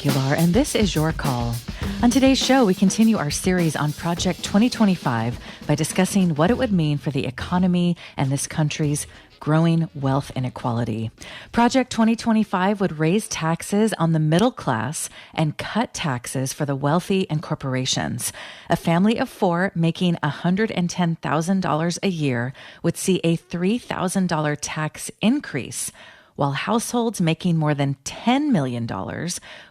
Aguilar, and this is Your Call. On today's show, we continue our series on Project 2025 by discussing what it would mean for the economy and this country's growing wealth inequality. Project 2025 would raise taxes on the middle class and cut taxes for the wealthy and corporations. A family of four making $110,000 a year would see a $3,000 tax increase, while households making more than $10 million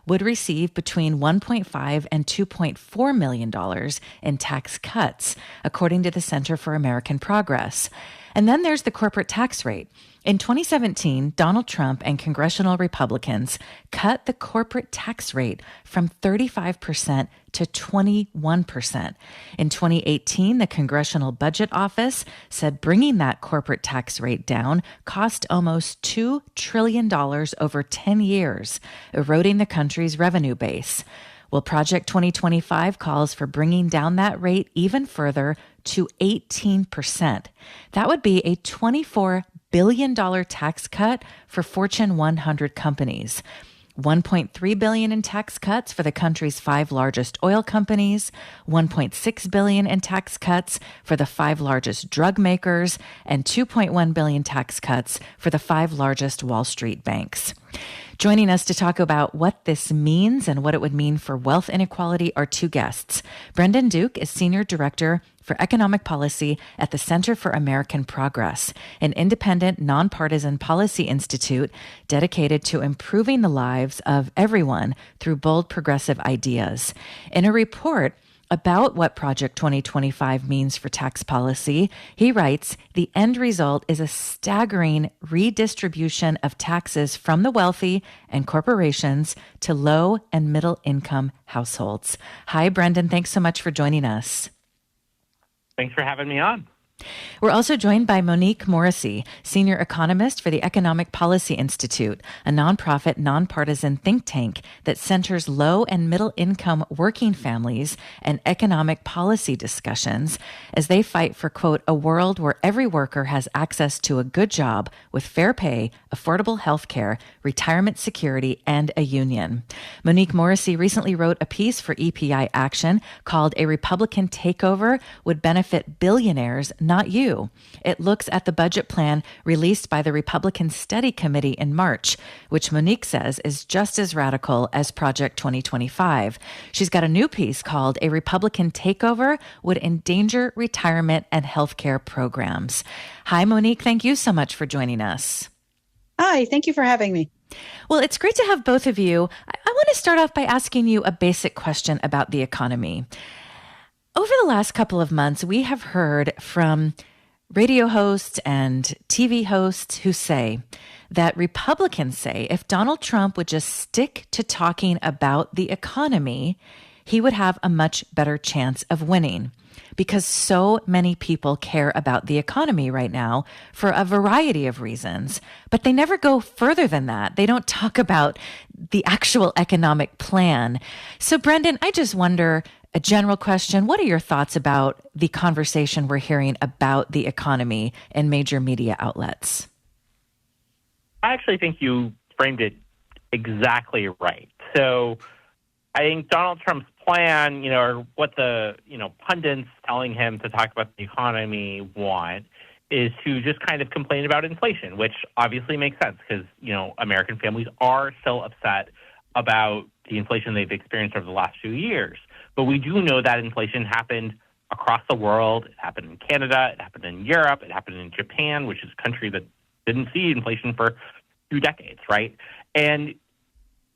would receive between $1.5 and $2.4 million in tax cuts, according to the Center for American Progress. And then there's the corporate tax rate. In 2017, Donald Trump and Congressional Republicans cut the corporate tax rate from 35% to 21%. In 2018, the Congressional Budget Office said bringing that corporate tax rate down cost almost $2 trillion over 10 years, eroding the country's revenue base. Well, Project 2025 calls for bringing down that rate even further to 18%. That would be a $24 billion tax cut for Fortune 100 companies. $1.3 billion in tax cuts for the country's 5 largest oil companies, $1.6 billion in tax cuts for the 5 largest drug makers, and $2.1 billion tax cuts for the 5 largest Wall Street banks. Joining us to talk about what this means and what it would mean for wealth inequality are two guests. Brendan Duke is Senior Director for Economic Policy at the Center for American Progress, an independent, nonpartisan policy institute dedicated to improving the lives of everyone through bold, progressive ideas. In a report about what Project 2025 means for tax policy, he writes, the end result is a staggering redistribution of taxes from the wealthy and corporations to low and middle income households. Hi, Brendan. Thanks so much for joining us. Thanks for having me on. We're also joined by Monique Morrissey, Senior Economist for the Economic Policy Institute, a nonprofit, nonpartisan think tank that centers low and middle income working families and economic policy discussions as they fight for, quote, a world where every worker has access to a good job with fair pay, affordable health care, retirement security, and a union. Monique Morrissey recently wrote a piece for EPI Action called A Republican Takeover Would Benefit Billionaires, Not You. It looks at the budget plan released by the Republican Study Committee in March, which Monique says is just as radical as Project 2025. She's got a new piece called A Republican Takeover Would Endanger Retirement and Healthcare Programs. Hi, Monique. Thank you so much for joining us. Hi, thank you for having me. Well, it's great to have both of you. I want to start off by asking you a basic question about the economy. Over the last couple of months, we have heard from radio hosts and TV hosts who say that Republicans say if Donald Trump would just stick to talking about the economy, he would have a much better chance of winning, because so many people care about the economy right now for a variety of reasons, but they never go further than that. They don't talk about the actual economic plan. So, Brendan, I just wonder, a general question, what are your thoughts about the conversation we're hearing about the economy in major media outlets? I actually think you framed it exactly right. So I think Donald Trump's plan, or what the, pundits telling him to talk about the economy want is to just kind of complain about inflation, which obviously makes sense because, American families are still upset about the inflation they've experienced over the last few years. But we do know that inflation happened across the world. It happened in Canada. It happened in Europe. It happened in Japan, which is a country that didn't see inflation for 2 decades, right? And,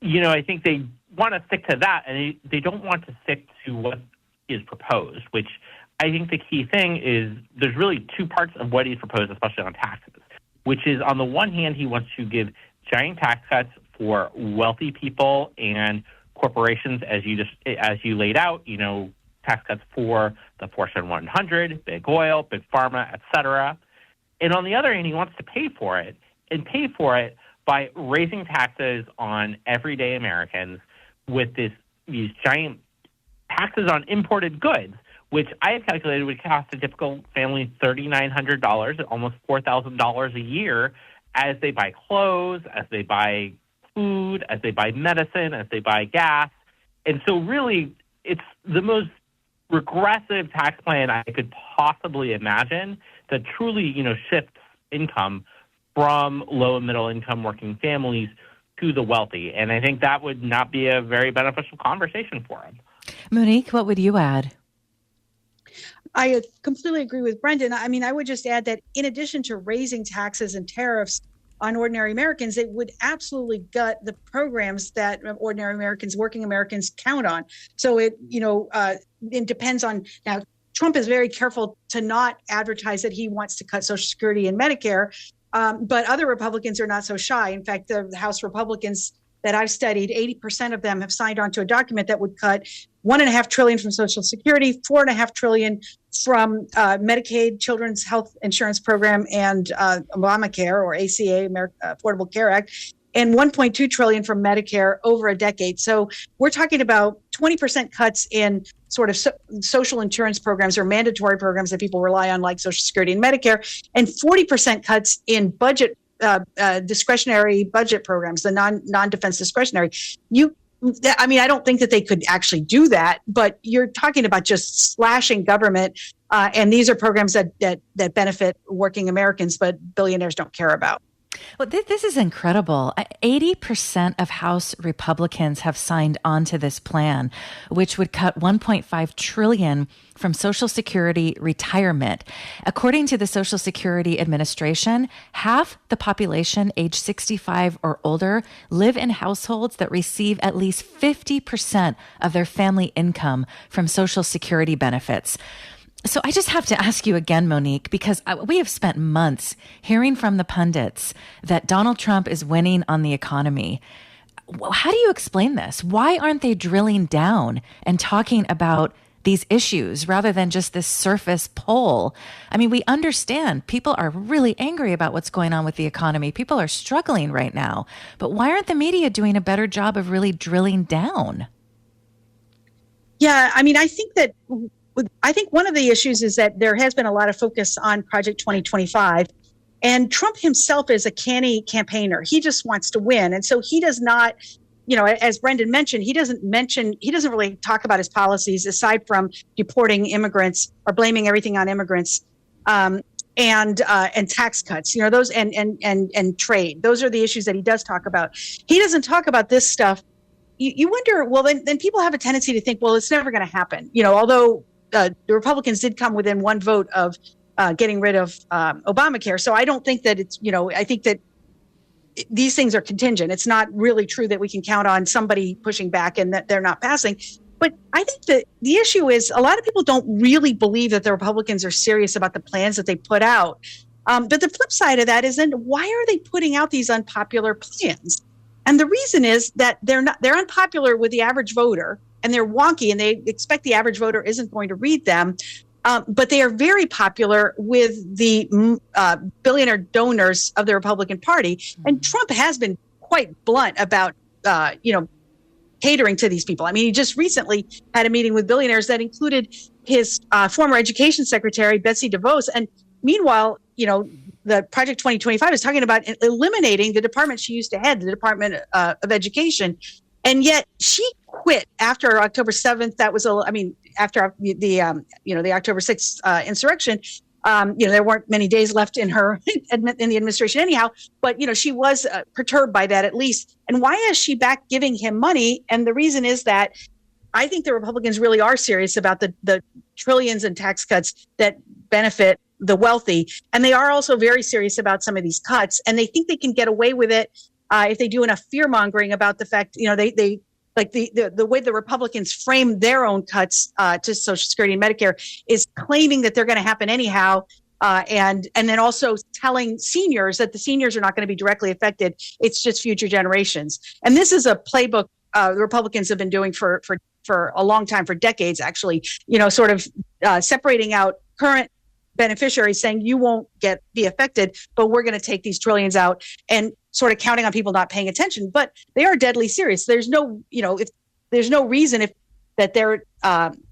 I think they want to stick to that, and they don't want to stick to what is proposed, which I think the key thing is there's really 2 parts of what he's proposed, especially on taxes, which is on the one hand, he wants to give giant tax cuts for wealthy people and corporations, as you laid out, tax cuts for the Fortune 100, big oil, big pharma, et cetera. And on the other hand, he wants to pay for it by raising taxes on everyday Americans with these giant taxes on imported goods, which I have calculated would cost a typical family $3,900, almost $4,000 a year, as they buy clothes, as they buy food, as they buy medicine, as they buy gas. And so really, it's the most regressive tax plan I could possibly imagine that truly, shifts income from low and middle income working families to the wealthy. And I think that would not be a very beneficial conversation for them. Monique, what would you add? I completely agree with Brendan. I mean, I would just add that in addition to raising taxes and tariffs on ordinary Americans, it would absolutely gut the programs that ordinary Americans, working Americans count on. So it depends on, now, Trump is very careful to not advertise that he wants to cut Social Security and Medicare, but other Republicans are not so shy. In fact, the House Republicans that I've studied, 80% of them have signed on to a document that would cut $1.5 trillion from Social Security, $4.5 trillion from Medicaid, Children's Health Insurance Program, and Obamacare or ACA, Affordable Care Act, and $1.2 trillion from Medicare over a decade. So we're talking about 20% cuts in sort of social insurance programs or mandatory programs that people rely on, like Social Security and Medicare, and 40% cuts in budget discretionary budget programs, the non-defense discretionary. I don't think that they could actually do that, but you're talking about just slashing government, and these are programs that benefit working Americans, but billionaires don't care about. Well, this is incredible. 80% of House Republicans have signed on to this plan, which would cut $1.5 trillion from Social Security retirement. According to the Social Security Administration, half the population age 65 or older live in households that receive at least 50% of their family income from Social Security benefits. So I just have to ask you again, Monique, because we have spent months hearing from the pundits that Donald Trump is winning on the economy. How do you explain this? Why aren't they drilling down and talking about these issues rather than just this surface poll? I mean, we understand people are really angry about what's going on with the economy. People are struggling right now. But why aren't the media doing a better job of really drilling down? Yeah, I mean, I think one of the issues is that there has been a lot of focus on Project 2025, and Trump himself is a canny campaigner. He just wants to win. And so he does not, as Brendan mentioned, he doesn't really talk about his policies aside from deporting immigrants or blaming everything on immigrants, and tax cuts, those and trade. Those are the issues that he does talk about. He doesn't talk about this stuff. You wonder, well, then people have a tendency to think, well, it's never going to happen. Although the Republicans did come within one vote of getting rid of Obamacare. So I don't think that it's, I think that these things are contingent. It's not really true that we can count on somebody pushing back and that they're not passing. But I think that the issue is a lot of people don't really believe that the Republicans are serious about the plans that they put out. But the flip side of that is, then why are they putting out these unpopular plans? And the reason is that they're unpopular with the average voter, and they're wonky, and they expect the average voter isn't going to read them. But they are very popular with the billionaire donors of the Republican Party. And Trump has been quite blunt about, catering to these people. I mean, he just recently had a meeting with billionaires that included his former education secretary, Betsy DeVos. And meanwhile, the Project 2025 is talking about eliminating the department she used to head, the Department of Education. And yet she quit after October 7th. That was, after the October 6th insurrection. There weren't many days left in her in the administration anyhow. But, she was perturbed by that at least. And why is she back giving him money? And the reason is that I think the Republicans really are serious about the trillions in tax cuts that benefit the wealthy. And they are also very serious about some of these cuts. And they think they can get away with it if they do enough fear mongering about the fact, they like the way the Republicans frame their own cuts to Social Security and Medicare is claiming that they're going to happen anyhow. And then also telling seniors that the seniors are not going to be directly affected. It's just future generations. And this is a playbook the Republicans have been doing for a long time, for decades, actually, sort of separating out current beneficiaries, saying you won't be affected, but we're going to take these trillions out, and sort of counting on people not paying attention. But they are deadly serious. There's no, if there's no reason that they're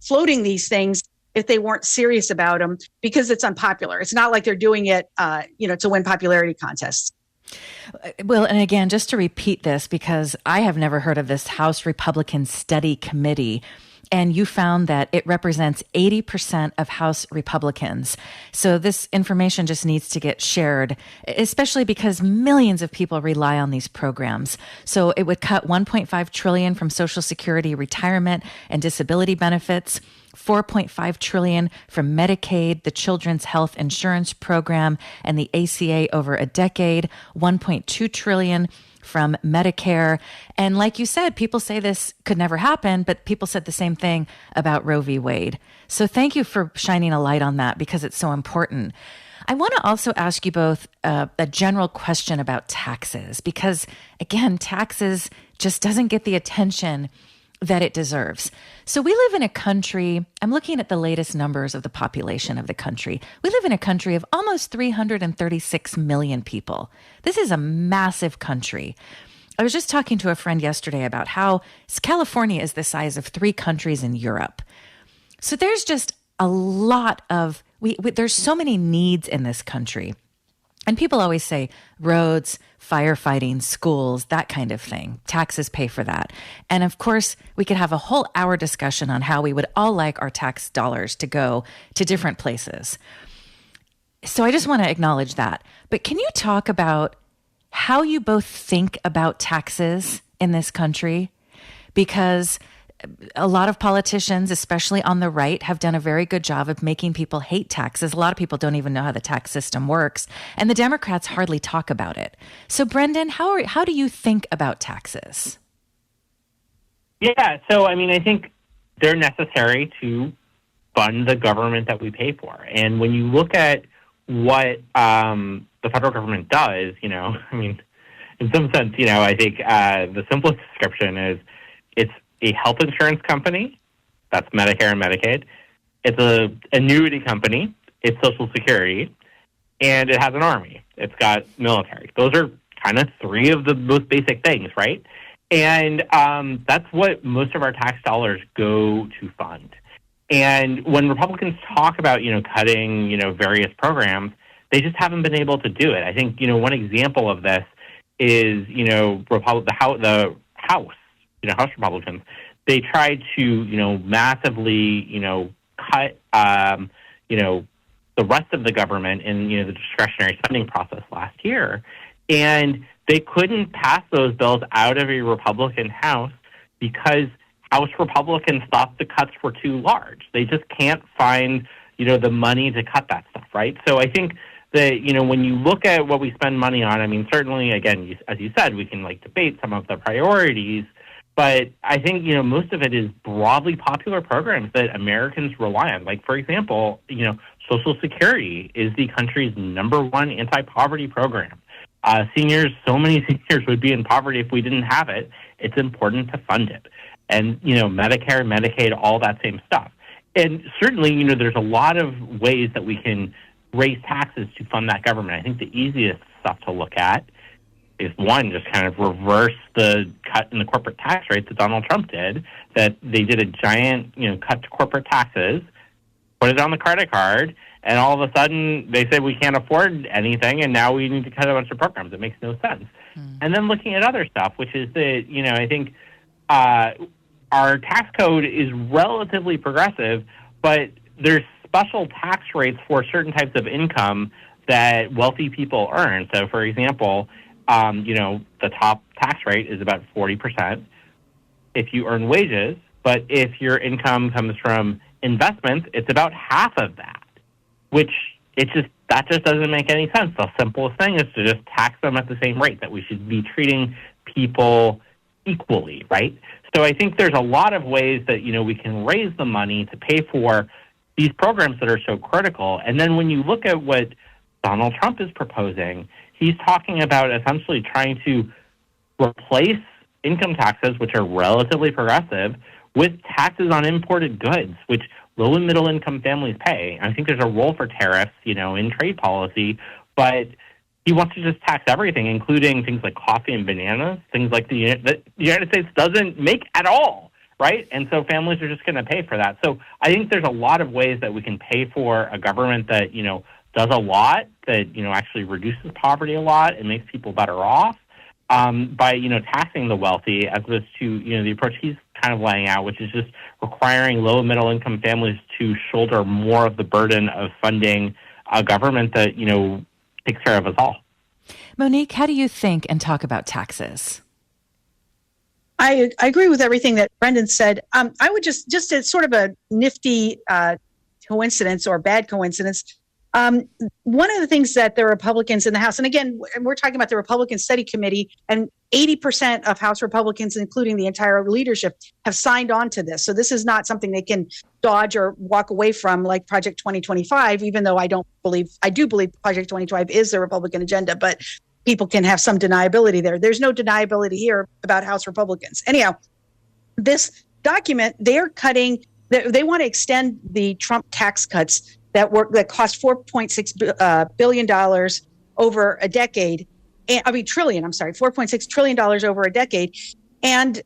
floating these things if they weren't serious about them, because it's unpopular. It's not like they're doing it, to win popularity contests. Well, and again, just to repeat this, because I have never heard of this House Republican Study Committee, and you found that it represents 80% of House Republicans. So this information just needs to get shared, especially because millions of people rely on these programs. So it would cut 1.5 trillion from Social Security, retirement, and disability benefits, 4.5 trillion from Medicaid, the Children's Health Insurance Program, and the ACA over a decade, 1.2 trillion from Medicare. And like you said, people say this could never happen, but people said the same thing about Roe v. Wade. So thank you for shining a light on that because it's so important. I want to also ask you both a general question about taxes, because again, taxes just doesn't get the attention that it deserves. So we live in a country, I'm looking at the latest numbers of the population of the country. We live in a country of almost 336 million people. This is a massive country. I was just talking to a friend yesterday about how California is the size of 3 countries in Europe. So there's just a lot of, there's so many needs in this country. And people always say roads, firefighting, schools, that kind of thing. Taxes pay for that. And of course, we could have a whole hour discussion on how we would all like our tax dollars to go to different places. So I just want to acknowledge that. But can you talk about how you both think about taxes in this country? Because a lot of politicians, especially on the right, have done a very good job of making people hate taxes. A lot of people don't even know how the tax system works, and the Democrats hardly talk about it. So, Brendan, how do you think about taxes? Yeah, so I think they're necessary to fund the government that we pay for. And when you look at what the federal government does, in some sense, I think the simplest description is it's a health insurance company, that's Medicare and Medicaid. It's an annuity company, it's Social Security, and it has an army. It's got military. Those are kind of 3 of the most basic things, right? And that's what most of our tax dollars go to fund. And when Republicans talk about, cutting, various programs, they just haven't been able to do it. I think, one example of this is, the House. House Republicans, they tried to, massively, cut, the rest of the government in, the discretionary spending process last year. And they couldn't pass those bills out of a Republican House because House Republicans thought the cuts were too large. They just can't find, the money to cut that stuff, right? So I think that, when you look at what we spend money on, certainly, again, as you said, we can, debate some of the priorities. But I think, most of it is broadly popular programs that Americans rely on. Like, for example, Social Security is the country's #1 anti-poverty program. So many seniors would be in poverty if we didn't have it. It's important to fund it. And, Medicare, Medicaid, all that same stuff. And certainly, there's a lot of ways that we can raise taxes to fund that government. I think the easiest stuff to look at is, one, just kind of reverse the cut in the corporate tax rate that Donald Trump did, that they did a giant, cut to corporate taxes, put it on the credit card, and all of a sudden they said we can't afford anything, and now we need to cut a bunch of programs. It makes no sense. And then looking at other stuff, which is that, I think our tax code is relatively progressive, but there's special tax rates for certain types of income that wealthy people earn. So, for example, the top tax rate is about 40% if you earn wages, but if your income comes from investments, it's about half of that, which that just doesn't make any sense. The simplest thing is to just tax them at the same rate, that we should be treating people equally, right? So I think there's a lot of ways that, we can raise the money to pay for these programs that are so critical. And then when you look at what Donald Trump is proposing, he's talking about essentially trying to replace income taxes, which are relatively progressive, with taxes on imported goods, which low and middle income families pay. I think there's a role for tariffs, in trade policy, but he wants to just tax everything, including things like coffee and bananas, things like the United States doesn't make at all, right? And so families are just going to pay for that. So I think there's a lot of ways that we can pay for a government that, does a lot that, actually reduces poverty a lot and makes people better off by, taxing the wealthy, as opposed to, the approach he's kind of laying out, which is just requiring low and middle income families to shoulder more of the burden of funding a government that, takes care of us all. Monique, how do you think and talk about taxes? I agree with everything that Brendan said. I would just as sort of a nifty coincidence or bad coincidence, one of the things that the Republicans in the House, and again, we're talking about the Republican Study Committee, and 80% of House Republicans, including the entire leadership, have signed on to this. So this is not something they can dodge or walk away from like Project 2025, even though I do believe Project 2025 is the Republican agenda, but people can have some deniability there. There's no deniability here about House Republicans. Anyhow, this document, they want to extend the Trump tax cuts that cost $4.6 billion over a decade. $4.6 trillion over a decade. And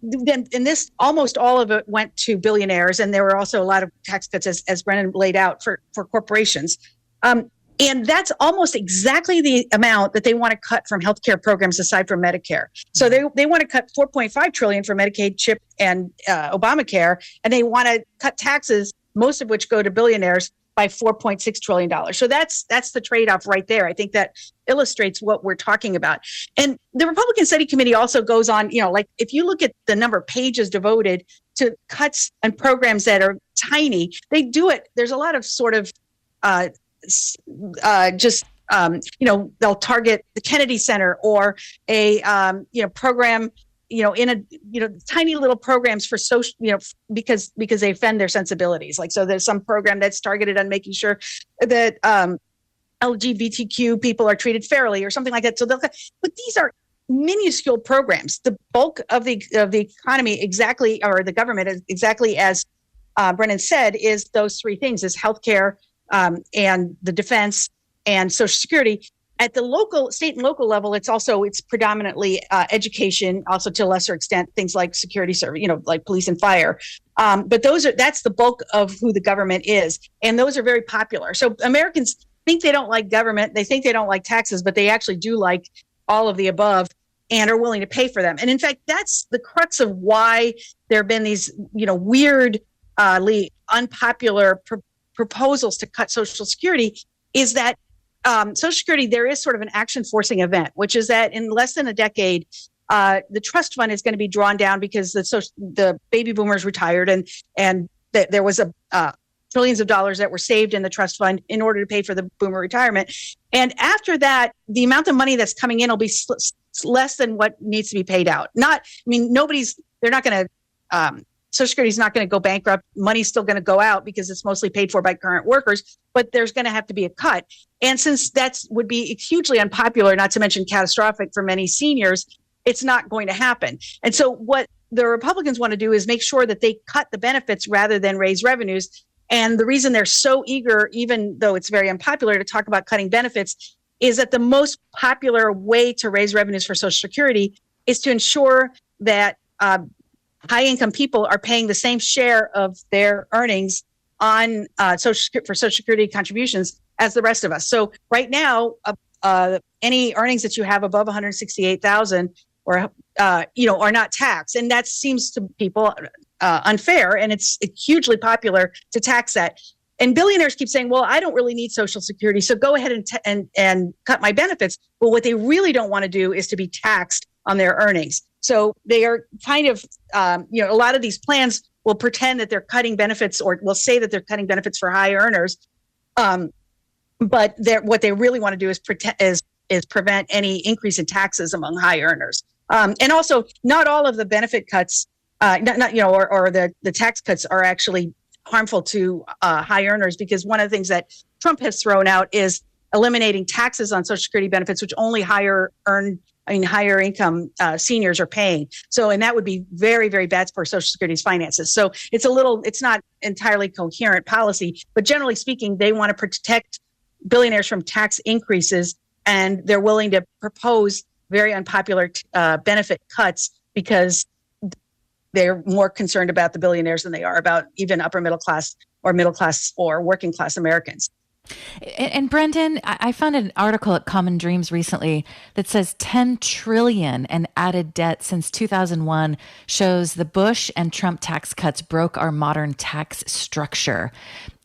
this, almost all of it went to billionaires. And there were also a lot of tax cuts, as Brennan laid out, for corporations. And that's almost exactly the amount that they want to cut from healthcare programs aside from Medicare. So they want to cut $4.5 trillion for Medicaid, CHIP, and Obamacare, and they want to cut taxes, most of which go to billionaires, by $4.6 trillion. So that's the trade-off right there. I think that illustrates what we're talking about. And the Republican Study Committee also goes on, like if you look at the number of pages devoted to cuts and programs that are tiny, they do it. There's a lot of sort of they'll target the Kennedy Center or a program, in a tiny little programs for social, because they offend their sensibilities. Like, so there's some program that's targeted on making sure that LGBTQ people are treated fairly or something like that. So but these are minuscule programs. The bulk of the economy, exactly, or the government, exactly as Brennan said, is those three things: is healthcare, and the defense, and Social Security. At the state and local level, it's predominantly education, also to a lesser extent things like security service, like police and fire. But that's the bulk of who the government is, and those are very popular. So Americans think they don't like government, they think they don't like taxes, but they actually do like all of the above and are willing to pay for them. And in fact, that's the crux of why there have been these, weirdly unpopular proposals to cut Social Security, is that Social Security, there is sort of an action forcing event, which is that in less than a decade, the trust fund is going to be drawn down because the baby boomers retired, and there was trillions of dollars that were saved in the trust fund in order to pay for the boomer retirement. And after that, the amount of money that's coming in will be less than what needs to be paid out. They're not going to, Social Security is not going to go bankrupt. Money's still going to go out because it's mostly paid for by current workers, but there's going to have to be a cut. And since that would be hugely unpopular, not to mention catastrophic for many seniors, it's not going to happen. And so what the Republicans want to do is make sure that they cut the benefits rather than raise revenues. And the reason they're so eager, even though it's very unpopular to talk about cutting benefits, is that the most popular way to raise revenues for Social Security is to ensure that high-income people are paying the same share of their earnings on for Social Security contributions as the rest of us. So right now, any earnings that you have above $168,000 are not taxed, and that seems to people unfair, and it's hugely popular to tax that. And billionaires keep saying, "Well, I don't really need Social Security, so go ahead and cut my benefits." But what they really don't want to do is to be taxed on their earnings. So they are kind of, a lot of these plans will pretend that they're cutting benefits, or will say that they're cutting benefits for high earners. But what they really want to do is prevent any increase in taxes among high earners. And also, not all of the benefit cuts, or the tax cuts are actually harmful to high earners, because one of the things that Trump has thrown out is eliminating taxes on Social Security benefits, which only higher income seniors are paying. So, and that would be very, very bad for Social Security's finances. So it's not entirely coherent policy, but generally speaking, they want to protect billionaires from tax increases, and they're willing to propose very unpopular benefit cuts because they're more concerned about the billionaires than they are about even upper middle class or working class Americans. And Brendan, I found an article at Common Dreams recently that says 10 trillion in added debt since 2001 shows the Bush and Trump tax cuts broke our modern tax structure.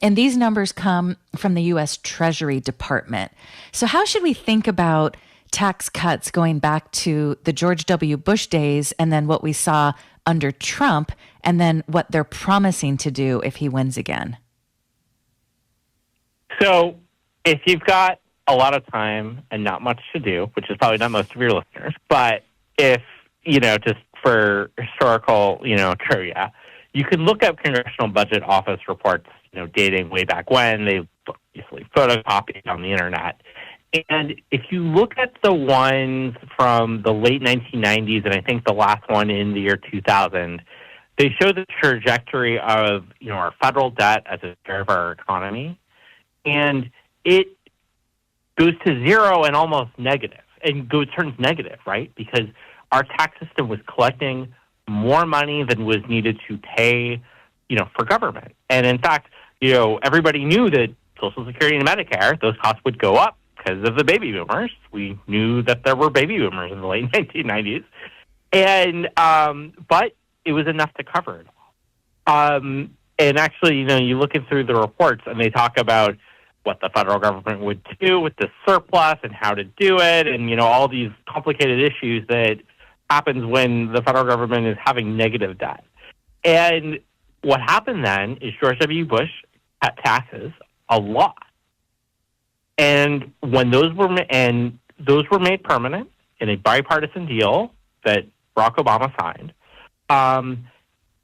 And these numbers come from the US Treasury Department. So how should we think about tax cuts going back to the George W. Bush days and then what we saw under Trump and then what they're promising to do if he wins again? So if you've got a lot of time and not much to do, which is probably not most of your listeners, but if, just for historical, trivia, you can look up Congressional Budget Office reports, dating way back when. They obviously photocopied on the internet. And if you look at the ones from the late 1990s, and I think the last one in the year 2000, they show the trajectory of, our federal debt as a share of our economy. And it goes to zero and almost negative, and turns negative, right? Because our tax system was collecting more money than was needed to pay, for government. And in fact, everybody knew that Social Security and Medicare, those costs would go up because of the baby boomers. We knew that there were baby boomers in the late 1990s, and but it was enough to cover it all. And actually, you look through the reports, and they talk about what the federal government would do with the surplus and how to do it, and all these complicated issues that happens when the federal government is having negative debt. And what happened then is George W. Bush cut taxes a lot, and when those were made permanent in a bipartisan deal that Barack Obama signed,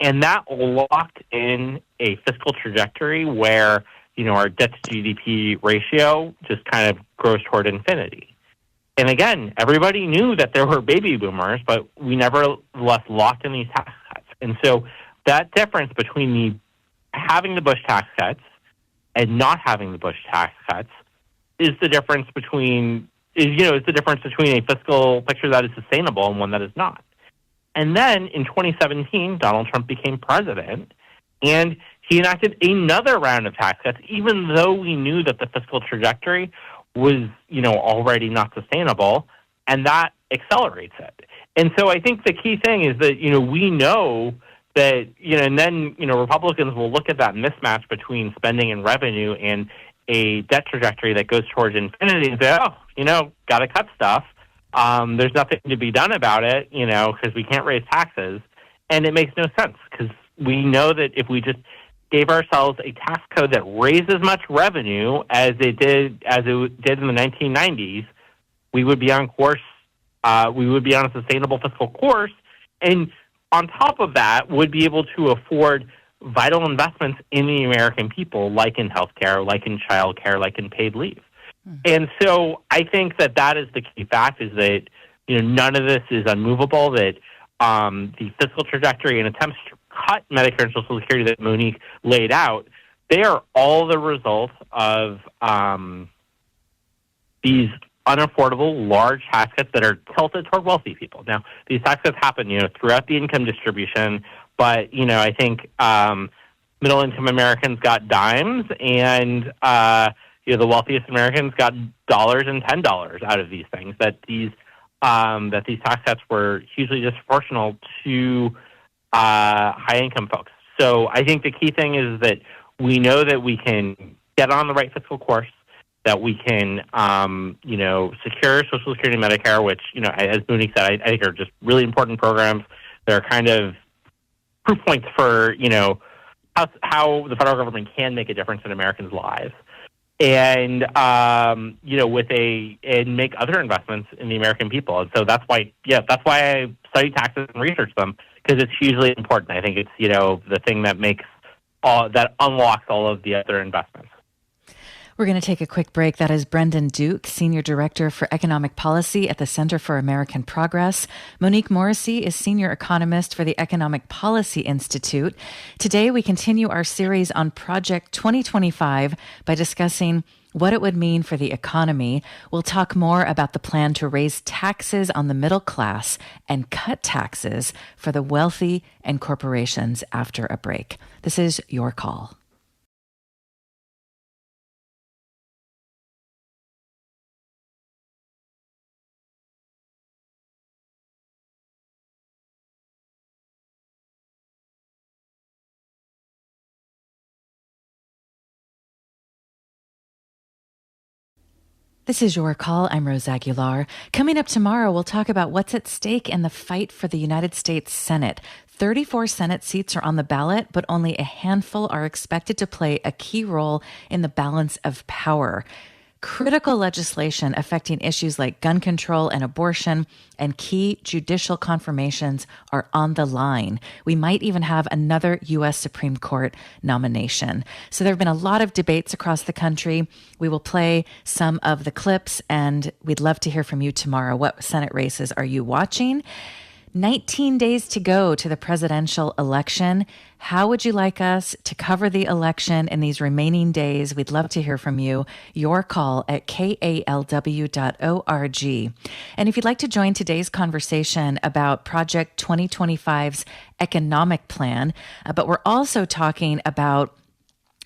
and that locked in a fiscal trajectory where our debt to GDP ratio just kind of grows toward infinity. And again, everybody knew that there were baby boomers, but we nevertheless locked in these tax cuts. And so that difference between having the Bush tax cuts and not having the Bush tax cuts is the difference between a fiscal picture that is sustainable and one that is not. And then in 2017, Donald Trump became president, and he enacted another round of tax cuts, even though we knew that the fiscal trajectory was, already not sustainable, and that accelerates it. And so I think the key thing is that, we know that, and then, Republicans will look at that mismatch between spending and revenue and a debt trajectory that goes towards infinity and say, got to cut stuff. There's nothing to be done about it, because we can't raise taxes. And it makes no sense, because we know that if we just gave ourselves a tax code that raised as much revenue as it did in the 1990s, we would be on course. We would be on a sustainable fiscal course, and on top of that, would be able to afford vital investments in the American people, like in healthcare, like in childcare, like in paid leave. And so I think that is the key fact: is that none of this is unmovable. That the fiscal trajectory and attempts to cut Medicare and Social Security that Monique laid out, they are all the result of these unaffordable large tax cuts that are tilted toward wealthy people. Now, these tax cuts happen, throughout the income distribution, but I think middle-income Americans got dimes, and the wealthiest Americans got dollars and $10 out of these things. That these tax cuts were hugely disproportional to high-income folks. So I think the key thing is that we know that we can get on the right fiscal course, that we can, secure Social Security and Medicare, which, as Mooney said, I think are just really important programs. They're kind of proof points for, how the federal government can make a difference in Americans' lives. And, and make other investments in the American people. And so that's why I study taxes and research them, because it's hugely important. I think it's, the thing that that unlocks all of the other investments. We're going to take a quick break. That is Brendan Duke, Senior Director for Economic Policy at the Center for American Progress. Monique Morrissey is Senior Economist for the Economic Policy Institute. Today, we continue our series on Project 2025 by discussing what it would mean for the economy. We'll talk more about the plan to raise taxes on the middle class and cut taxes for the wealthy and corporations after a break. This is Your Call. This is Your Call. I'm Rose Aguilar. Coming up tomorrow, we'll talk about what's at stake in the fight for the United States Senate. 34 Senate seats are on the ballot, but only a handful are expected to play a key role in the balance of power. Critical legislation affecting issues like gun control and abortion and key judicial confirmations are on the line. We might even have another U.S. Supreme Court nomination. So there have been a lot of debates across the country. We will play some of the clips, and we'd love to hear from you tomorrow. What Senate races are you watching? 19 days to go to the presidential election. How would you like us to cover the election in these remaining days? We'd love to hear from you. Your call at kalw.org. And if you'd like to join today's conversation about Project 2025's economic plan, but we're also talking about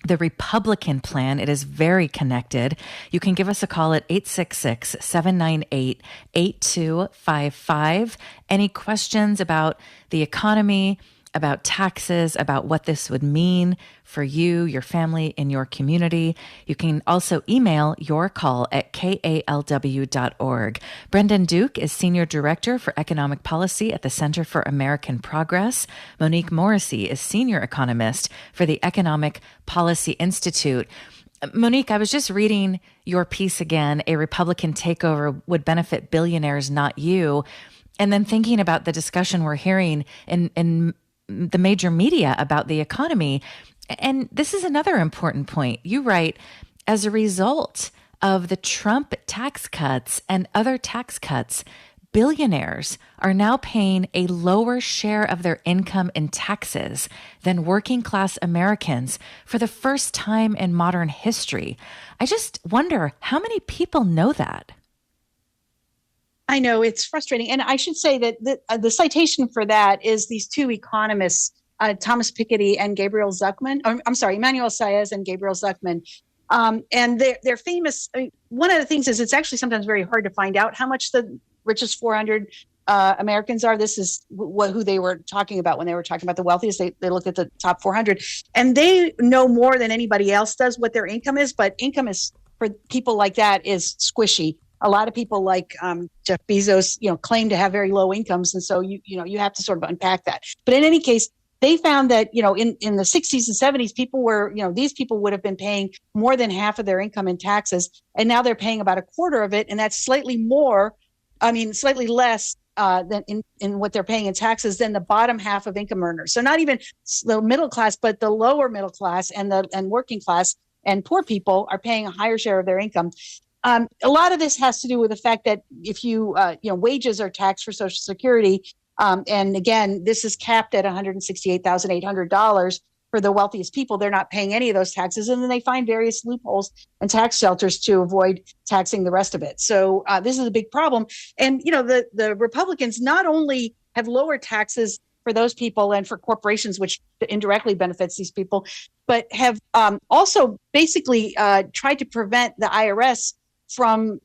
the Republican plan. It is very connected. You can give us a call at 866-798-8255. Any questions about the economy, about taxes, about what this would mean for you, your family, and your community. You can also email your call at kalw.org. Brendan Duke is Senior Director for Economic Policy at the Center for American Progress. Monique Morrissey is Senior Economist for the Economic Policy Institute. Monique, I was just reading your piece again, A Republican Takeover Would Benefit Billionaires, Not You, and then thinking about the discussion we're hearing in the major media about the economy. And this is another important point. You write, as a result of the Trump tax cuts and other tax cuts, billionaires are now paying a lower share of their income in taxes than working class Americans for the first time in modern history. I just wonder how many people know that? I know it's frustrating. And I should say that the citation for that is these two economists, Thomas Piketty and Gabriel Zuckman. Emmanuel Saez and Gabriel Zuckman. And they're famous. One of the things is it's actually sometimes very hard to find out how much the richest 400 Americans are. This is who they were talking about when they were talking about the wealthiest. They looked at the top 400. And they know more than anybody else does what their income is. But income is, for people like that, is squishy. A lot of people like Jeff Bezos, claim to have very low incomes. And so, you have to sort of unpack that. But in any case, they found that, in the 60s and 70s, these people would have been paying more than half of their income in taxes. And now they're paying about a quarter of it. And that's slightly less than in what they're paying in taxes than the bottom half of income earners. So not even the middle class, but the lower middle class and working class and poor people are paying a higher share of their income. A lot of this has to do with the fact that if wages are taxed for Social Security, and again, this is capped at $168,800 for the wealthiest people. They're not paying any of those taxes, and then they find various loopholes and tax shelters to avoid taxing the rest of it. So this is a big problem. And the Republicans not only have lower taxes for those people and for corporations, which indirectly benefits these people, but have also basically tried to prevent the IRS from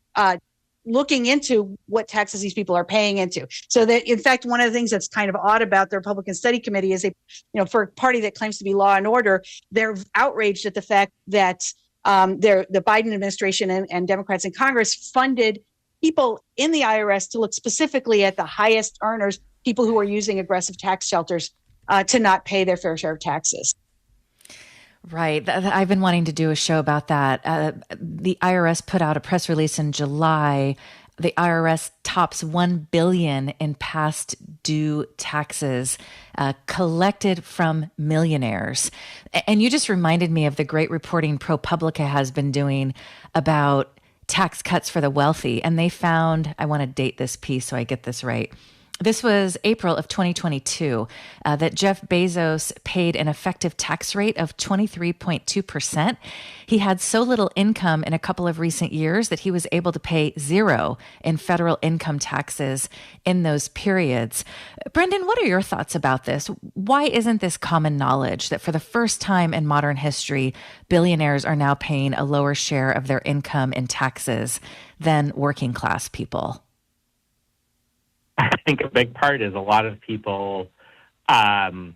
looking into what taxes these people are paying into. So that, in fact, one of the things that's kind of odd about the Republican Study Committee is for a party that claims to be law and order, they're outraged at the fact that the Biden administration and Democrats in Congress funded people in the IRS to look specifically at the highest earners, people who are using aggressive tax shelters to not pay their fair share of taxes. Right. I've been wanting to do a show about that. The IRS put out a press release in July. The IRS tops $1 billion in past due taxes collected from millionaires. And you just reminded me of the great reporting ProPublica has been doing about tax cuts for the wealthy. And they found, I want to date this piece so I get this right. This was April of 2022, that Jeff Bezos paid an effective tax rate of 23.2%. He had so little income in a couple of recent years that he was able to pay zero in federal income taxes in those periods. Brendan, what are your thoughts about this? Why isn't this common knowledge that for the first time in modern history, billionaires are now paying a lower share of their income in taxes than working class people? I think a big part is a lot of people, don't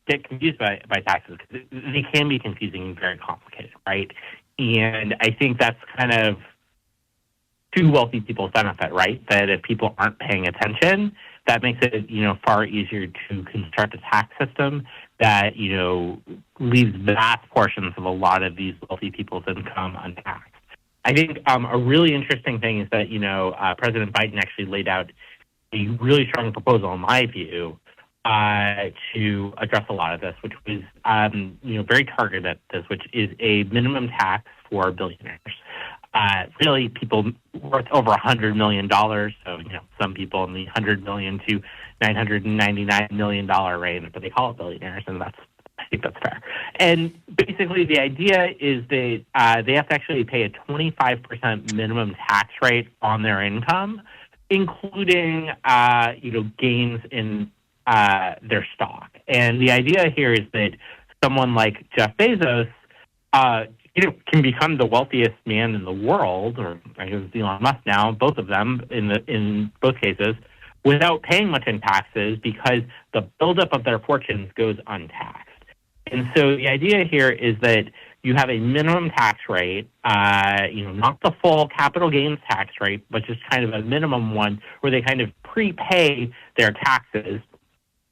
get confused by taxes because they can be confusing and very complicated, right? And I think that's kind of to wealthy people's benefit, right? That if people aren't paying attention, that makes it, far easier to construct a tax system that, leaves vast portions of a lot of these wealthy people's income untaxed. I think a really interesting thing is that, President Biden actually laid out a really strong proposal, in my view, to address a lot of this, which was, very targeted at this, which is a minimum tax for billionaires. Really, people worth over $100 million. So, some people in the $100 million to $999 million range, but they call it billionaires, and I think that's fair. And basically, the idea is that they have to actually pay a 25% minimum tax rate on their income, including, gains in their stock. And the idea here is that someone like Jeff Bezos, can become the wealthiest man in the world, or I guess Elon Musk now, both of them in both cases, without paying much in taxes because the buildup of their fortunes goes untaxed. And so the idea here is that you have a minimum tax rate, not the full capital gains tax rate, but just kind of a minimum one where they kind of prepay their taxes.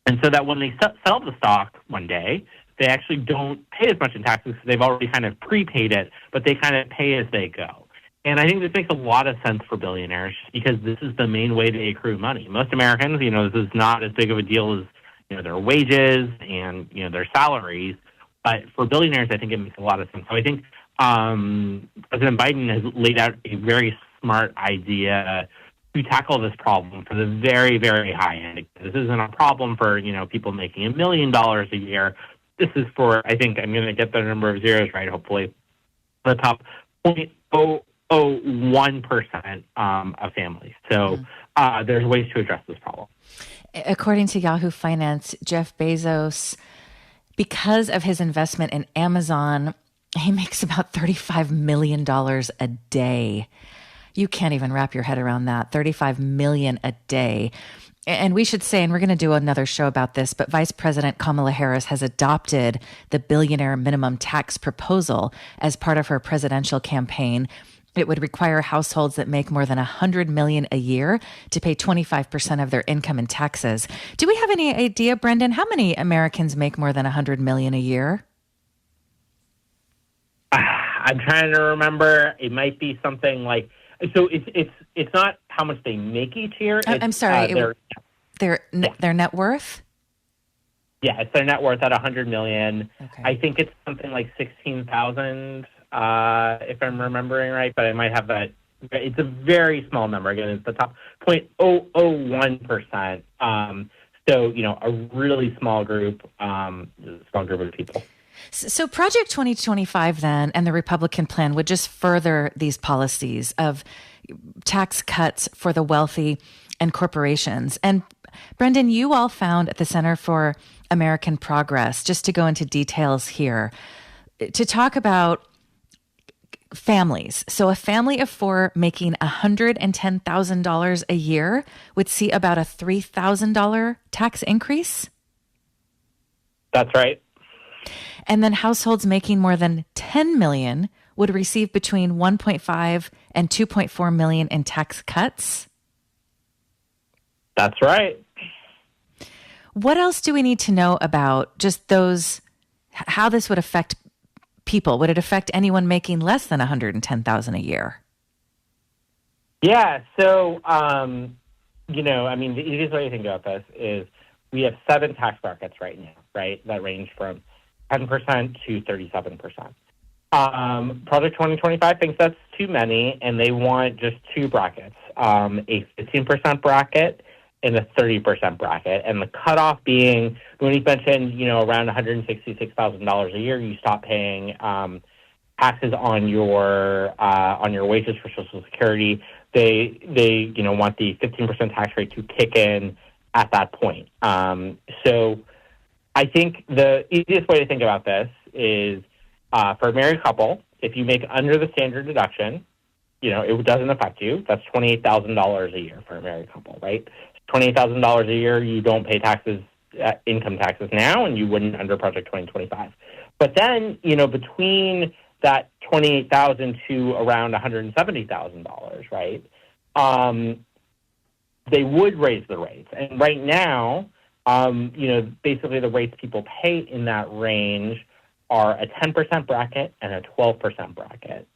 And so that when they sell the stock one day, they actually don't pay as much in taxes because they've already kind of prepaid it, but they kind of pay as they go. And I think this makes a lot of sense for billionaires because this is the main way they accrue money. Most Americans, this is not as big of a deal as, their wages and, their salaries. But for billionaires, I think it makes a lot of sense. So I think President Biden has laid out a very smart idea to tackle this problem for the very, very high end. This isn't a problem for, people making $1 million a year. This is for, I think I'm going to get the number of zeros right, hopefully, the top 0.001% of families. So there's ways to address this problem. According to Yahoo Finance, Jeff Bezos, because of his investment in Amazon, he makes about $35 million a day. You can't even wrap your head around that, $35 million a day. And we should say, and we're going to do another show about this, but Vice President Kamala Harris has adopted the billionaire minimum tax proposal as part of her presidential campaign. It would require households that make more than $100 million a year to pay 25% of their income in taxes. Do we have any idea, Brendan, how many Americans make more than $100 million a year? I'm trying to remember. It might be something like, so it's not how much they make each year. I'm sorry, their net worth? Yeah, it's their net worth at $100 million. Okay. I think it's something like 16,000, if I'm remembering right, but I might have that. It's a very small number. Again, it's the top 0.001%. So, a really small group of people. So Project 2025 then and the Republican plan would just further these policies of tax cuts for the wealthy and corporations. And Brendan, you all found at the Center for American Progress, just to go into details here, to talk about families. So a family of four making $110,000 a year would see about a $3,000 tax increase? That's right. And then households making more than $10 million would receive between $1.5 and $2.4 million in tax cuts. That's right. What else do we need to know about just those, how this would affect people? Would it affect anyone making less than $110,000 a year? Yeah. So, the easiest way to think about this is we have 7 tax brackets right now, right, that range from 10% to 37%. Project 2025 thinks that's too many, and they want just 2 brackets, a 15% bracket and a 30% bracket. And the cutoff being, when you mentioned, around $166,000 a year, you stop paying taxes on your wages for Social Security. They want the 15% tax rate to kick in at that point. So I think the easiest way to think about this is for a married couple, if you make under the standard deduction, it doesn't affect you. That's $28,000 a year for a married couple, right? $28,000 a year, you don't pay taxes, income taxes now, and you wouldn't under Project 2025. But then, between that $28,000 to around $170,000, right? They would raise the rates. And right now, basically the rates people pay in that range are a 10% bracket and a 12% bracket.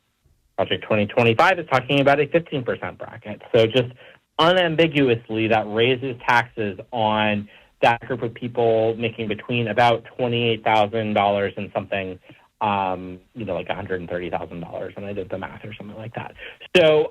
Project 2025 is talking about a 15% bracket. So just unambiguously, that raises taxes on that group of people making between about $28,000 and something, like $130,000, and I did the math or something like that. So,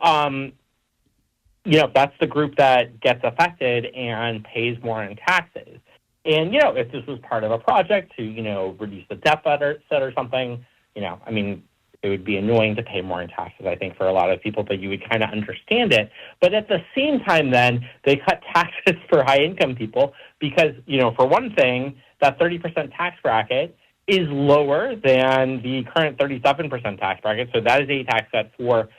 that's the group that gets affected and pays more in taxes. And, if this was part of a project to, reduce the deficit or something, it would be annoying to pay more in taxes, I think, for a lot of people, but you would kind of understand it. But at the same time, then, they cut taxes for high-income people because, for one thing, that 30% tax bracket is lower than the current 37% tax bracket. So that is a tax cut for,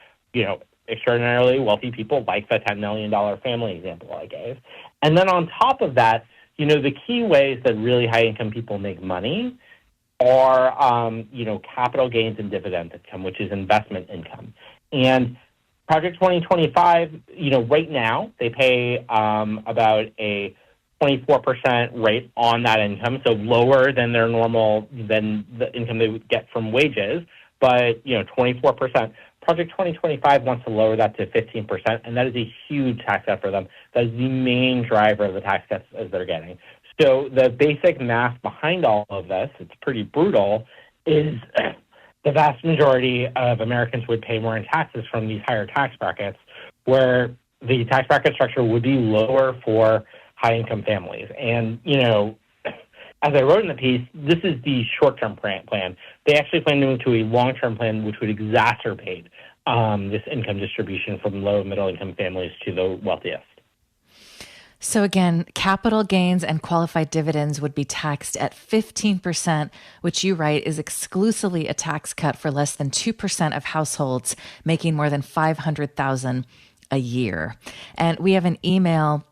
extraordinarily wealthy people, like the $10 million family example I gave. And then on top of that, the key ways that really high-income people make money are, capital gains and dividend income, which is investment income. And Project 2025, right now they pay about a 24% rate on that income, so lower than their than the income they would get from wages, but, 24%. Project 2025 wants to lower that to 15%, and that is a huge tax cut for them. That is the main driver of the tax cuts as they're getting. So the basic math behind all of this, it's pretty brutal, is the vast majority of Americans would pay more in taxes from these higher tax brackets, where the tax bracket structure would be lower for high-income families. And, as I wrote in the piece, this is the short-term plan. They actually plan to move to a long-term plan, which would exacerbate this income distribution from low and middle-income families to the wealthiest. So again, capital gains and qualified dividends would be taxed at 15%, which you write is exclusively a tax cut for less than 2% of households making more than $500,000 a year. And we have an email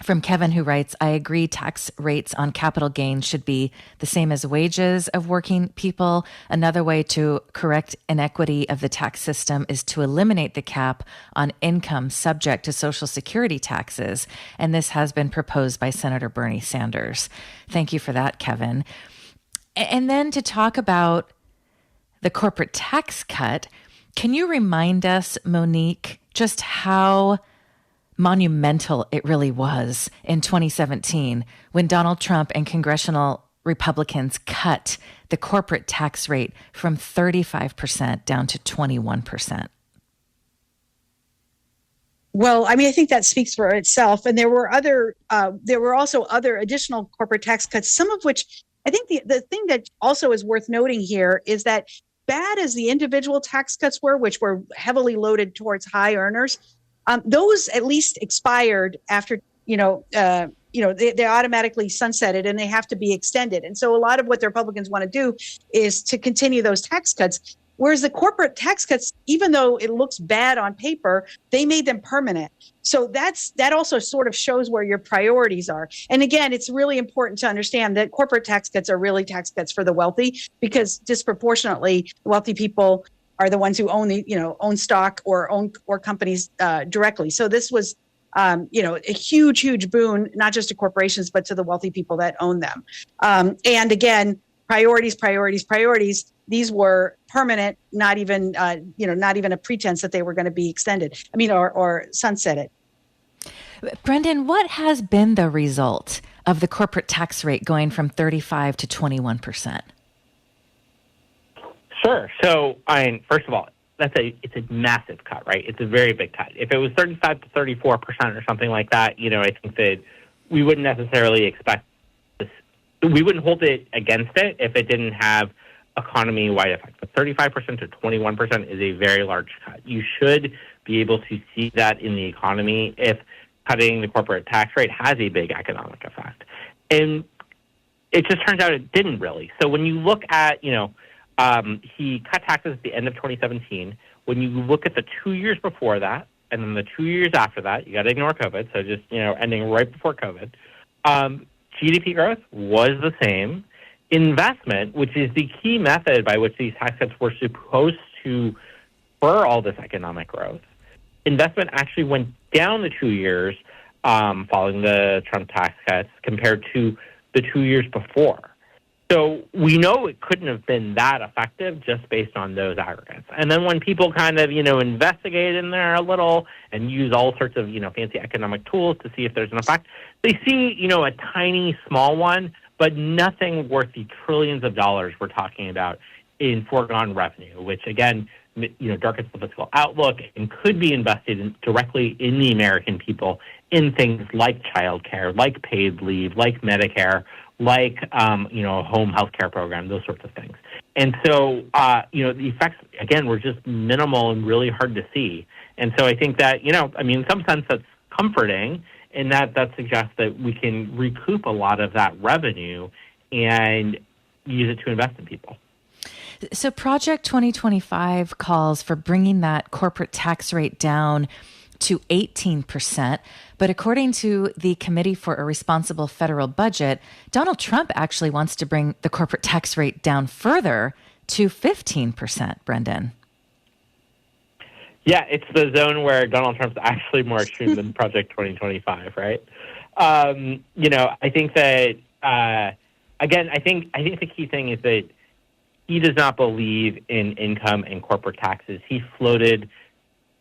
from Kevin who writes, I agree tax rates on capital gains should be the same as wages of working people. Another way to correct inequity of the tax system is to eliminate the cap on income subject to Social Security taxes. And this has been proposed by Senator Bernie Sanders. Thank you for that, Kevin. And then to talk about the corporate tax cut, can you remind us, Monique, just how monumental it really was in 2017 when Donald Trump and congressional Republicans cut the corporate tax rate from 35% down to 21%? Well, I think that speaks for itself. And there were also other additional corporate tax cuts, some of which I think the thing that also is worth noting here is that bad as the individual tax cuts were, which were heavily loaded towards high earners, those at least expired after, they automatically sunsetted and they have to be extended. And so a lot of what the Republicans want to do is to continue those tax cuts. Whereas the corporate tax cuts, even though it looks bad on paper, they made them permanent. So that also sort of shows where your priorities are. And again, it's really important to understand that corporate tax cuts are really tax cuts for the wealthy, because disproportionately wealthy people are the ones who own stock or companies directly. So this was, a huge boon, not just to corporations, but to the wealthy people that own them. And again, priorities. These were permanent, not even a pretense that they were going to be extended. Or sunsetted. Brendan, what has been the result of the corporate tax rate going from 35 to 21%? Sure. So, first of all, it's a massive cut, right? It's a very big cut. If it was 35 to 34% or something like that, I think that we wouldn't necessarily expect this. We wouldn't hold it against it if it didn't have economy-wide effect. But 35% to 21% is a very large cut. You should be able to see that in the economy if cutting the corporate tax rate has a big economic effect. And it just turns out it didn't really. So when you look at, he cut taxes at the end of 2017. When you look at the 2 years before that, and then the 2 years after that, you got to ignore COVID, so just, ending right before COVID, GDP growth was the same, investment, which is the key method by which these tax cuts were supposed to spur all this economic growth, investment actually went down the 2 years following the Trump tax cuts compared to the 2 years before. So we know it couldn't have been that effective just based on those aggregates. And then when people kind of, investigate in there a little and use all sorts of, fancy economic tools to see if there's an effect, they see, a tiny, small one, but nothing worth the trillions of dollars we're talking about in foregone revenue, which, again, darkens the fiscal outlook and could be invested directly in the American people in things like childcare, like paid leave, like Medicare, like, a home health care program, those sorts of things. And so, the effects, again, were just minimal and really hard to see. And so I think that, in some sense that's comforting in that suggests that we can recoup a lot of that revenue and use it to invest in people. So Project 2025 calls for bringing that corporate tax rate down to 18%. But according to the Committee for a Responsible Federal Budget, Donald Trump actually wants to bring the corporate tax rate down further to 15%, Brendan. Yeah, it's the zone where Donald Trump's actually more extreme than Project 2025, right? I think that, again, I think the key thing is that he does not believe in income and corporate taxes. He floated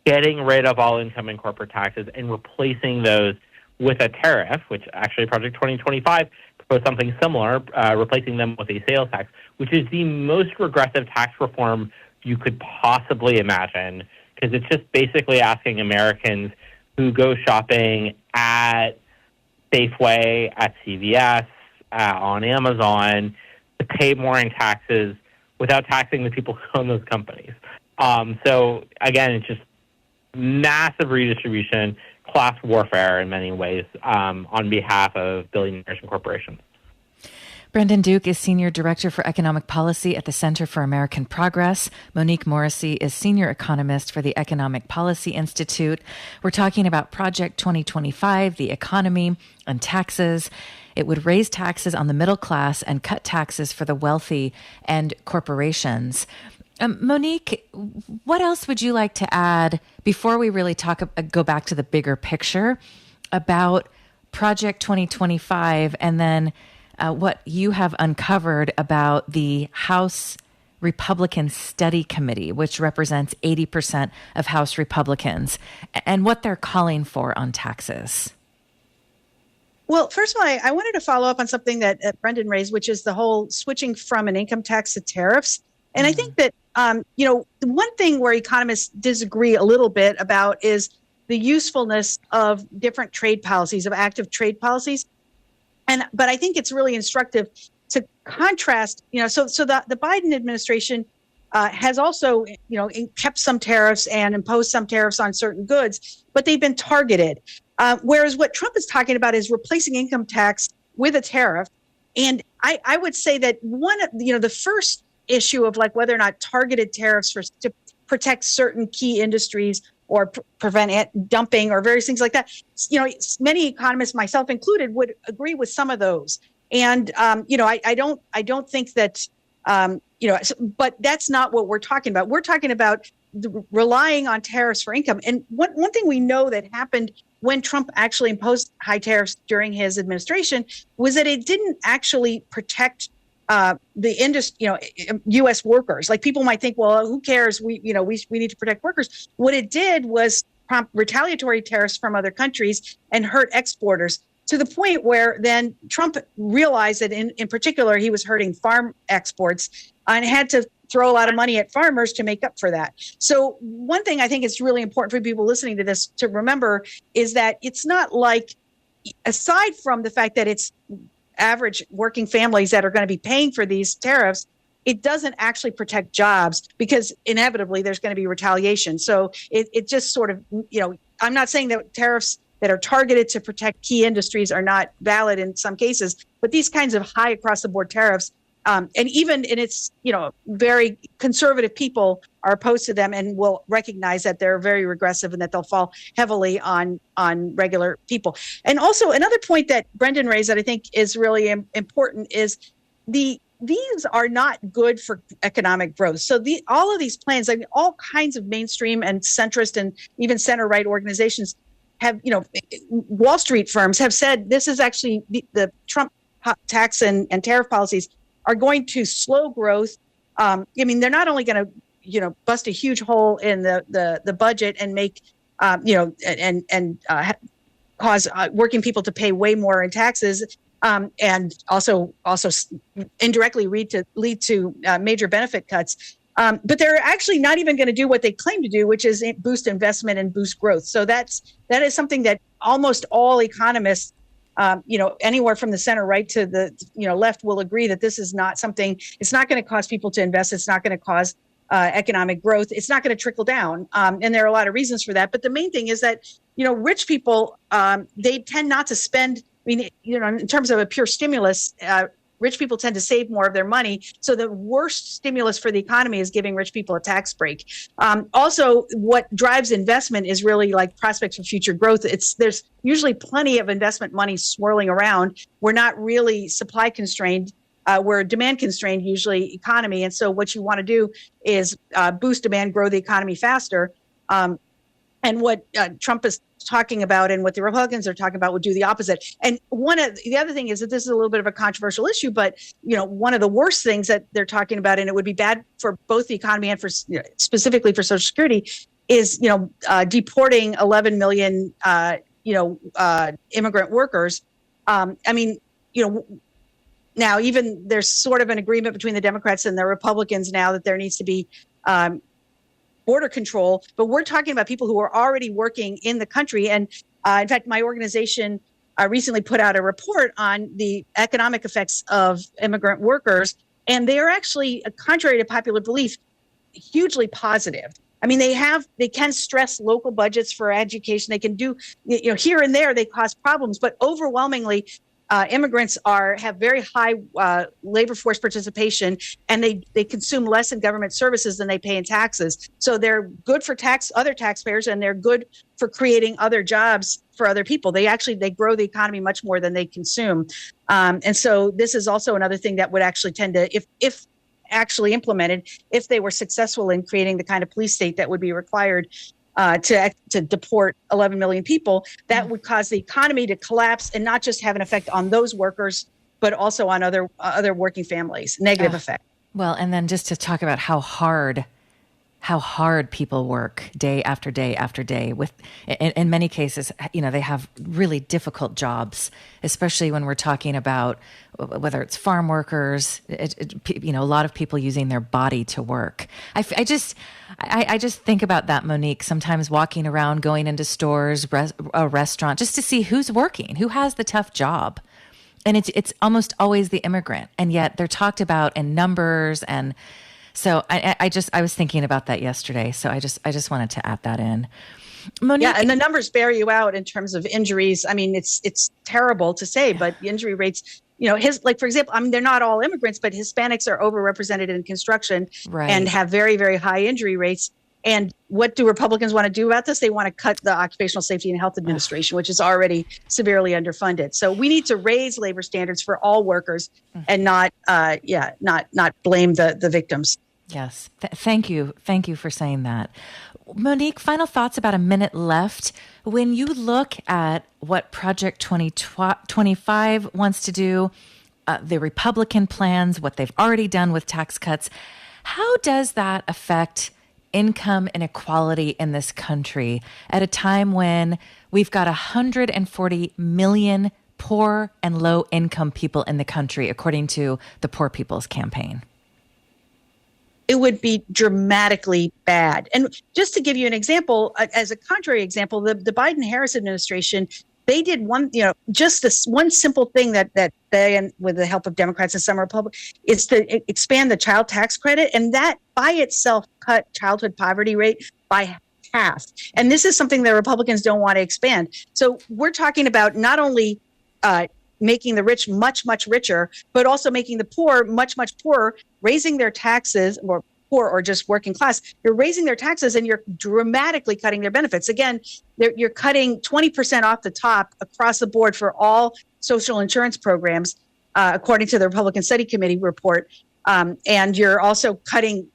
getting rid of all income and corporate taxes and replacing those with a tariff, which actually Project 2025 proposed something similar, replacing them with a sales tax, which is the most regressive tax reform you could possibly imagine, because it's just basically asking Americans who go shopping at Safeway, at CVS, on Amazon, to pay more in taxes without taxing the people who own those companies. So, again, it's just massive redistribution, class warfare in many ways on behalf of billionaires and corporations. Brendan Duke is Senior Director for Economic Policy at the Center for American Progress. Monique Morrissey is Senior Economist for the Economic Policy Institute. We're talking about Project 2025, the economy, and taxes. It would raise taxes on the middle class and cut taxes for the wealthy and corporations. Monique, what else would you like to add before we really go back to the bigger picture about Project 2025 and then what you have uncovered about the House Republican Study Committee, which represents 80% of House Republicans, and what they're calling for on taxes? Well, first of all, I wanted to follow up on something that Brendan raised, which is the whole switching from an income tax to tariffs. And I think that, the one thing where economists disagree a little bit about is the usefulness of different trade policies, of active trade policies. But I think it's really instructive to contrast, so the Biden administration has also, kept some tariffs and imposed some tariffs on certain goods, but they've been targeted. Whereas what Trump is talking about is replacing income tax with a tariff. And I would say that the first issue of like whether or not targeted tariffs to protect certain key industries or prevent dumping or various things like that, many economists, myself included, would agree with some of those. And I don't think that but that's not what we're talking about. We're talking about relying on tariffs for income. And one thing we know that happened when Trump actually imposed high tariffs during his administration was that it didn't actually protect the industry, U.S. workers. Like people might think, well, who cares? We need to protect workers. What it did was prompt retaliatory tariffs from other countries and hurt exporters to the point where then Trump realized that in particular, he was hurting farm exports and had to throw a lot of money at farmers to make up for that. So one thing I think is really important for people listening to this to remember is that it's not like, aside from the fact that it's average working families that are going to be paying for these tariffs, it doesn't actually protect jobs because inevitably there's going to be retaliation. So it just sort of, I'm not saying that tariffs that are targeted to protect key industries are not valid in some cases, but these kinds of high across the board tariffs, and even in its, very conservative people are opposed to them and will recognize that they're very regressive and that they'll fall heavily on regular people. And also another point that Brendan raised that I think is really important is these are not good for economic growth. So all of these plans, I mean, all kinds of mainstream and centrist and even center-right organizations have, Wall Street firms have said this is actually the Trump tax and tariff policies are going to slow growth. I mean, they're not only going to, bust a huge hole in the budget and make, cause working people to pay way more in taxes, and also indirectly lead to major benefit cuts. But they're actually not even going to do what they claim to do, which is boost investment and boost growth. So that is something that almost all economists, anywhere from the center right to the left, will agree that this is not something. It's not going to cause people to invest. It's not going to cause economic growth. It's not going to trickle down, and there are a lot of reasons for that. But the main thing is that rich people, they tend not to spend. I mean, in terms of a pure stimulus, rich people tend to save more of their money. So the worst stimulus for the economy is giving rich people a tax break. Also, what drives investment is really like prospects for future growth. There's usually plenty of investment money swirling around. We're not really supply constrained. We're demand constrained, usually economy. And so what you want to do is boost demand, grow the economy faster. And what Trump is talking about and what the Republicans are talking about would do the opposite. And the other thing is that this is a little bit of a controversial issue, but one of the worst things that they're talking about, and it would be bad for both the economy and for specifically for Social Security, is deporting 11 million immigrant workers. Now even there's sort of an agreement between the Democrats and the Republicans now that there needs to be border control, but we're talking about people who are already working in the country. And in fact, my organization recently put out a report on the economic effects of immigrant workers, and they are actually, contrary to popular belief, hugely positive. I mean, they can stress local budgets for education. They can do, here and there they cause problems, but overwhelmingly, immigrants have very high labor force participation, and they consume less in government services than they pay in taxes. So they're good for other taxpayers, and they're good for creating other jobs for other people. They grow the economy much more than they consume. And so this is also another thing that would actually tend to, if actually implemented, if they were successful in creating the kind of police state that would be required to deport 11 million people, that would cause the economy to collapse and not just have an effect on those workers, but also on other working families, negative effect. Well, and then just to talk about how hard people work day after day after day with, in many cases, they have really difficult jobs, especially when we're talking about whether it's farm workers, a lot of people using their body to work. I just think about that, Monique, sometimes walking around, going into stores, a restaurant, just to see who's working, who has the tough job. And it's almost always the immigrant. And yet they're talked about in numbers. And so I was thinking about that yesterday. So I just wanted to add that in. Monique, yeah, and the numbers bear you out in terms of injuries. I mean, it's terrible to say, but the injury rates, for example, I mean, they're not all immigrants, but Hispanics are overrepresented in construction, right, and have very, very high injury rates. And what do Republicans want to do about this? They want to cut the Occupational Safety and Health Administration, which is already severely underfunded. So we need to raise labor standards for all workers and not blame the victims. Yes. Thank you. Thank you for saying that. Monique, final thoughts, about a minute left. When you look at what Project 2025 wants to do, the Republican plans, what they've already done with tax cuts, how does that affect income inequality in this country at a time when we've got 140 million poor and low income people in the country, according to the Poor People's Campaign? It would be dramatically bad. And just to give you an example, as a contrary example, the Biden-Harris administration, they did just this one simple thing that they, and with the help of Democrats and some Republicans, is to expand the child tax credit. And that by itself cut childhood poverty rate by half. And this is something that Republicans don't want to expand. So we're talking about not only making the rich much, much richer, but also making the poor much, much poorer, raising their taxes, or poor or just working class. You're raising their taxes and you're dramatically cutting their benefits. Again, you're cutting 20% off the top across the board for all social insurance programs. according to the Republican Study Committee report. And you're also cutting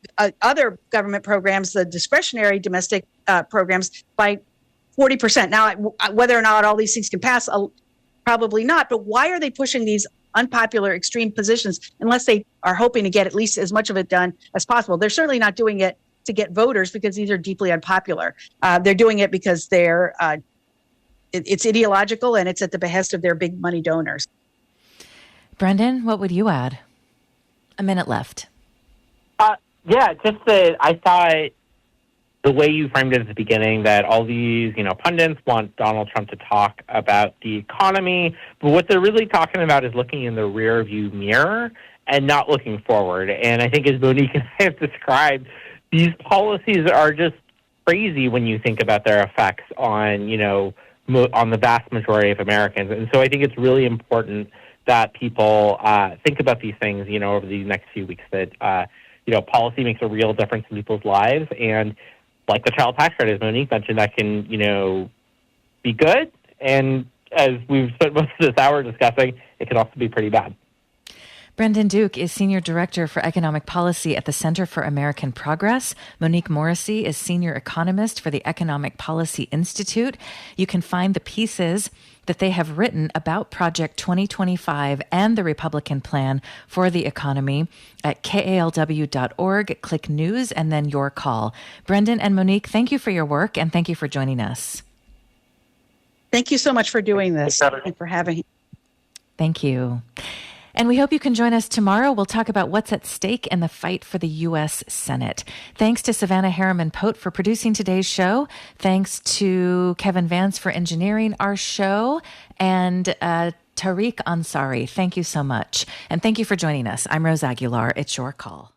other government programs, the discretionary domestic programs, by 40%. Now, whether or not all these things can pass, probably not. But why are they pushing these unpopular extreme positions unless they are hoping to get at least as much of it done as possible? They're certainly not doing it to get voters because these are deeply unpopular. They're doing it because it's ideological and it's at the behest of their big money donors. Brendan, what would you add? A minute left. Yeah, just that I thought the way you framed it at the beginning, that all these, pundits want Donald Trump to talk about the economy, but what they're really talking about is looking in the rear view mirror and not looking forward. And I think, as Monique and I have described, these policies are just crazy when you think about their effects on, on the vast majority of Americans. And so I think it's really important that people think about these things, over these next few weeks, that, policy makes a real difference in people's lives. And like the child tax credit, as Monique mentioned, that can, be good. And as we've spent most of this hour discussing, it can also be pretty bad. Brendan Duke is Senior Director for Economic Policy at the Center for American Progress. Monique Morrissey is Senior Economist for the Economic Policy Institute. You can find the pieces that they have written about Project 2025 and the Republican plan for the economy at kalw.org. Click News and then Your Call. Brendan and Monique, thank you for your work and thank you for joining us. Thank you so much for doing this and for having me. Thank you. And we hope you can join us tomorrow. We'll talk about what's at stake in the fight for the U.S. Senate. Thanks to Savannah Harriman-Pote for producing today's show. Thanks to Kevin Vance for engineering our show. And Tariq Ansari, thank you so much. And thank you for joining us. I'm Rose Aguilar. It's Your Call.